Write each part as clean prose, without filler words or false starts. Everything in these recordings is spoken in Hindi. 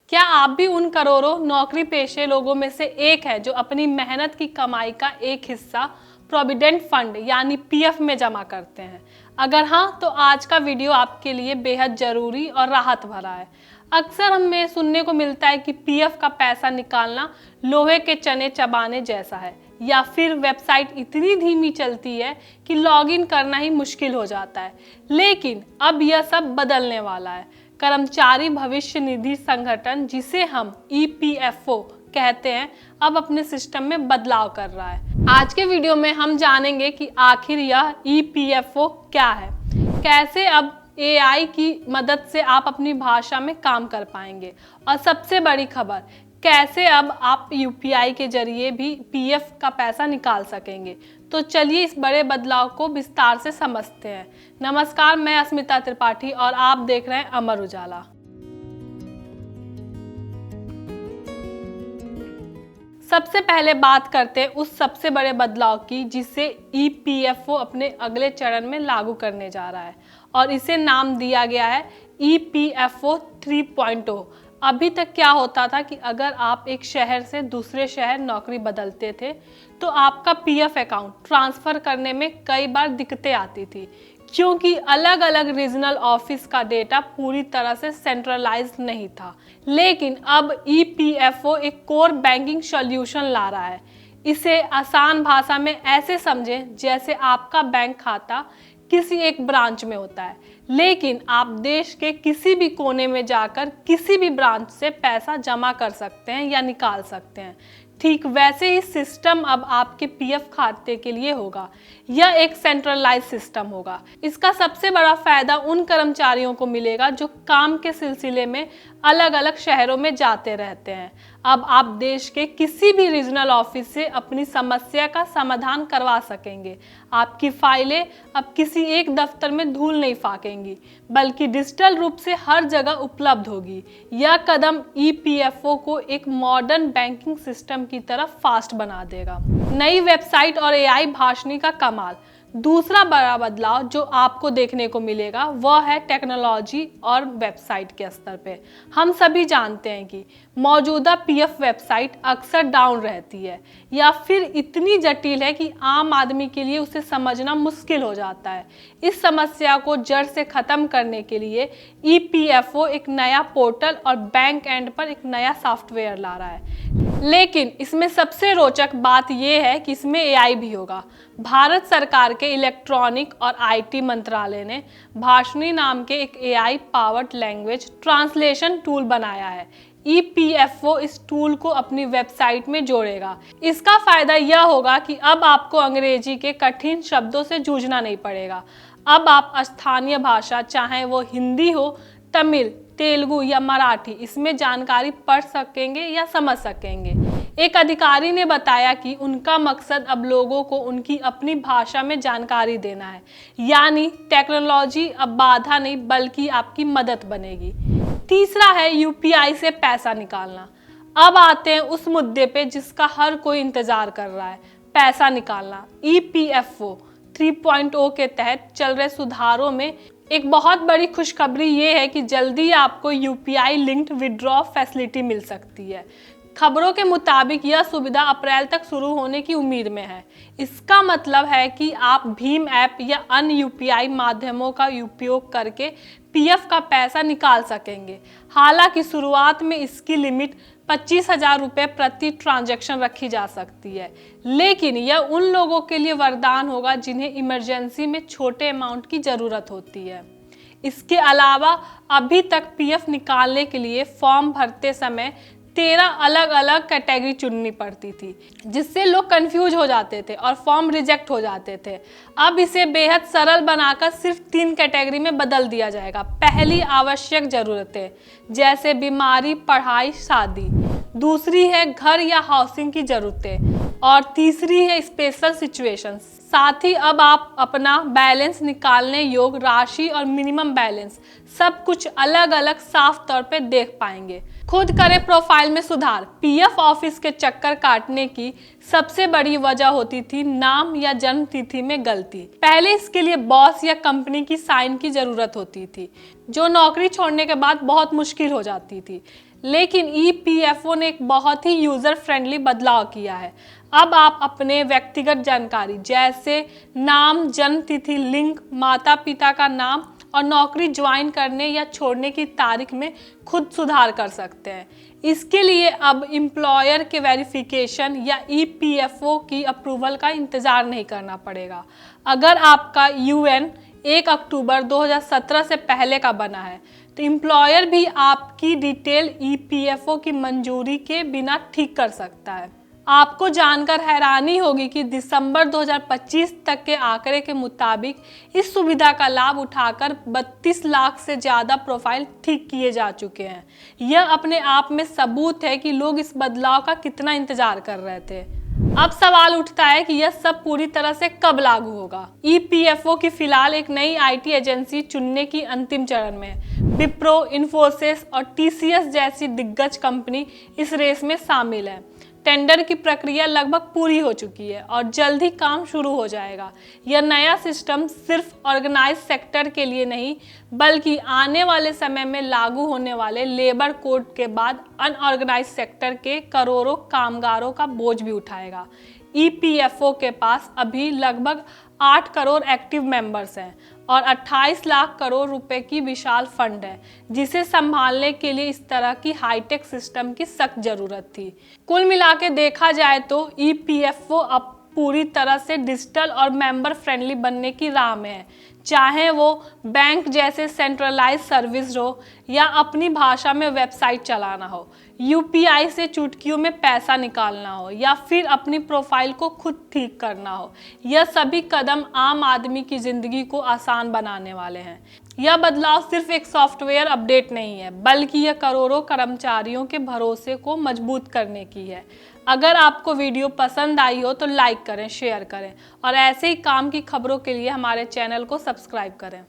क्या आप भी उन करोड़ों नौकरी पेशे लोगों में से एक है जो अपनी मेहनत की कमाई का एक हिस्सा प्रोविडेंट फंड यानी पीएफ में जमा करते हैं? अगर हाँ, तो आज का वीडियो आपके लिए बेहद जरूरी और राहत भरा है। अक्सर हमें सुनने को मिलता है कि पीएफ का पैसा निकालना लोहे के चने चबाने जैसा है, या फिर वेबसाइट इतनी धीमी चलती है कि लॉगिन करना ही मुश्किल हो जाता है। लेकिन अब यह सब बदलने वाला है। कर्मचारी भविष्य निधि संगठन, जिसे हम ईपीएफओ कहते हैं, अब अपने सिस्टम में बदलाव कर रहा है। आज के वीडियो में हम जानेंगे कि आखिर यह ईपीएफओ क्या है, कैसे अब एआई की मदद से आप अपनी भाषा में काम कर पाएंगे, और सबसे बड़ी खबर, कैसे अब आप यूपीआई के जरिए भी पीएफ का पैसा निकाल सकेंगे। तो चलिए इस बड़े बदलाव को विस्तार से समझते हैं। नमस्कार, मैं अस्मिता त्रिपाठी और आप देख रहे हैं अमर उजाला। सबसे पहले बात करते हैं उस सबसे बड़े बदलाव की जिसे ईपीएफओ अपने अगले चरण में लागू करने जा रहा है, और इसे नाम दिया गया है ईपीएफओ 3.0। अभी तक क्या होता था कि अगर आप एक शहर से दूसरे शहर नौकरी बदलते थे तो आपका पीएफ अकाउंट ट्रांसफ़र करने में कई बार दिक्कतें आती थी, क्योंकि अलग अलग रीजनल ऑफिस का डेटा पूरी तरह से सेंट्रलाइज नहीं था। लेकिन अब ईपीएफओ एक कोर बैंकिंग सॉल्यूशन ला रहा है। इसे आसान भाषा में ऐसे समझें जैसे आपका बैंक खाता किसी एक ब्रांच में होता है, लेकिन आप देश के किसी भी कोने में जाकर किसी भी ब्रांच से पैसा जमा कर सकते हैं या निकाल सकते हैं। ठीक वैसे ही सिस्टम अब आपके पीएफ खाते के लिए होगा। यह एक सेंट्रलाइज सिस्टम होगा। इसका सबसे बड़ा फायदा उन कर्मचारियों को मिलेगा जो काम के सिलसिले में अलग अलग शहरों में जाते रहते हैं। अब आप देश के किसी भी रीजनल ऑफिस से अपनी समस्या का समाधान करवा सकेंगे। आपकी फाइलें अब किसी एक दफ्तर में धूल नहीं फाकेंगी, बल्कि डिजिटल रूप से हर जगह उपलब्ध होगी। यह कदम ईपीएफओ को एक मॉडर्न बैंकिंग सिस्टम की तरफ फास्ट बना देगा। नई वेबसाइट और एआई भाषणी का कमाल। दूसरा बड़ा बदलाव जो आपको देखने को मिलेगा वह है टेक्नोलॉजी और वेबसाइट के स्तर पे। हम सभी जानते हैं कि मौजूदा पीएफ वेबसाइट अक्सर डाउन रहती है या फिर इतनी जटिल है कि आम आदमी के लिए उसे समझना मुश्किल हो जाता है। इस समस्या को जड़ से ख़त्म करने के लिए ईपीएफओ एक नया पोर्टल और बैंक एंड पर एक नया सॉफ्टवेयर ला रहा है। लेकिन इसमें सबसे रोचक बात यह है कि इसमें एआई भी होगा। भारत सरकार के इलेक्ट्रॉनिक और आईटी मंत्रालय ने भाषणी नाम के एक AI powered language translation tool बनाया है। ईपीएफओ इस टूल को अपनी वेबसाइट में जोड़ेगा। इसका फायदा यह होगा कि अब आपको अंग्रेजी के कठिन शब्दों से जूझना नहीं पड़ेगा। अब आप स्थानीय भाषा, चाहे वो हिंदी हो, तमिल, तेलुगु या मराठी, इसमें जानकारी पढ़ सकेंगे या समझ सकेंगे। एक अधिकारी ने बताया कि उनका मकसद अब लोगों को उनकी अपनी भाषा में जानकारी देना है। यानी टेक्नोलॉजी अब बाधा नहीं बल्कि आपकी मदद बनेगी। तीसरा है यूपीआई से पैसा निकालना। अब आते हैं उस मुद्दे पे जिसका हर कोई इंतजार कर रहा है, पैसा निकालना। ईपीएफओ 3.0 के तहत चल रहे सुधारों में एक बहुत बड़ी खुशखबरी ये है कि जल्दी आपको यूपीआई लिंक्ड विड्रॉ फैसिलिटी मिल सकती है। खबरों के मुताबिक यह सुविधा अप्रैल तक शुरू होने की उम्मीद में है। इसका मतलब है कि आप भीम ऐप या अन्य यूपीआई माध्यमों का उपयोग करके पीएफ का पैसा निकाल सकेंगे। हालांकि शुरुआत में इसकी लिमिट 25,000 रुपये प्रति ट्रांजैक्शन रखी जा सकती है, लेकिन यह उन लोगों के लिए वरदान होगा जिन्हें इमरजेंसी में छोटे अमाउंट की ज़रूरत होती है। इसके अलावा अभी तक पीएफ निकालने के लिए फॉर्म भरते समय 13 अलग अलग कैटेगरी चुननी पड़ती थी, जिससे लोग कंफ्यूज हो जाते थे और फॉर्म रिजेक्ट हो जाते थे। अब इसे बेहद सरल बनाकर सिर्फ 3 कैटेगरी में बदल दिया जाएगा। पहली, आवश्यक ज़रूरतें जैसे बीमारी, पढ़ाई, शादी। दूसरी है घर या हाउसिंग की ज़रूरतें, और तीसरी है स्पेशल सिचुएशंस। साथ ही अब आप अपना बैलेंस निकालने योग्य राशि और मिनिमम बैलेंस सब कुछ अलग अलग साफ तौर पे देख पाएंगे। खुद करें प्रोफाइल में सुधार। पीएफ ऑफिस के चक्कर काटने की सबसे बड़ी वजह होती थी नाम या जन्म तिथि में गलती। पहले इसके लिए बॉस या कंपनी की साइन की जरूरत होती थी, जो नौकरी छोड़ने के बाद बहुत मुश्किल हो जाती थी। लेकिन EPFO ने एक बहुत ही यूज़र फ्रेंडली बदलाव किया है। अब आप अपने व्यक्तिगत जानकारी जैसे नाम, जन्म तिथि, लिंग, माता पिता का नाम और नौकरी ज्वाइन करने या छोड़ने की तारीख में खुद सुधार कर सकते हैं। इसके लिए अब एम्प्लॉयर के वेरिफिकेशन या EPFO की अप्रूवल का इंतज़ार नहीं करना पड़ेगा। अगर आपका UN 1 अक्टूबर 2017 से पहले का बना है तो एम्प्लॉयर भी आपकी डिटेल EPFO की मंजूरी के बिना ठीक कर सकता है। आपको जानकर हैरानी होगी कि दिसंबर 2025 तक के आंकड़े के मुताबिक इस सुविधा का लाभ उठाकर 32 लाख से ज़्यादा प्रोफाइल ठीक किए जा चुके हैं। यह अपने आप में सबूत है कि लोग इस बदलाव का कितना इंतजार कर रहे थे। अब सवाल उठता है कि यह सब पूरी तरह से कब लागू होगा। EPFO की फिलहाल एक नई IT एजेंसी चुनने की अंतिम चरण में है। विप्रो, इन्फोसिस और TCS जैसी दिग्गज कंपनी इस रेस में शामिल है। टेंडर की प्रक्रिया लगभग पूरी हो चुकी है और जल्द ही काम शुरू हो जाएगा। यह नया सिस्टम सिर्फ ऑर्गेनाइज सेक्टर के लिए नहीं बल्कि आने वाले समय में लागू होने वाले लेबर कोड के बाद अनऑर्गेनाइज सेक्टर के करोड़ों कामगारों का बोझ भी उठाएगा। EPFO के पास अभी लगभग 8 करोड़ एक्टिव मेंबर्स हैं और 28 लाख करोड़ रुपए की विशाल फंड है, जिसे संभालने के लिए इस तरह की हाईटेक सिस्टम की सख्त जरूरत थी। कुल मिला के देखा जाए तो EPFO अब पूरी तरह से डिजिटल और मेंबर फ्रेंडली बनने की राह में है, चाहे वो बैंक जैसे सेंट्रलाइज सर्विस हो या अपनी भाषा में वेबसाइट चलाना हो, UPI से चुटकियों में पैसा निकालना हो या फिर अपनी प्रोफाइल को खुद ठीक करना हो। यह सभी कदम आम आदमी की ज़िंदगी को आसान बनाने वाले हैं। यह बदलाव सिर्फ एक सॉफ्टवेयर अपडेट नहीं है बल्कि यह करोड़ों कर्मचारियों के भरोसे को मजबूत करने की है। अगर आपको वीडियो पसंद आई हो तो लाइक करें, शेयर करें और ऐसे ही काम की खबरों के लिए हमारे चैनल को सब्सक्राइब करें।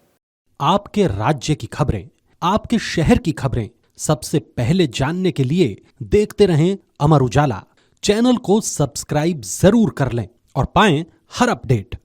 आपके राज्य की खबरें, आपके शहर की खबरें सबसे पहले जानने के लिए देखते रहें अमर उजाला। चैनल को सब्सक्राइब जरूर कर लें और पाएं हर अपडेट।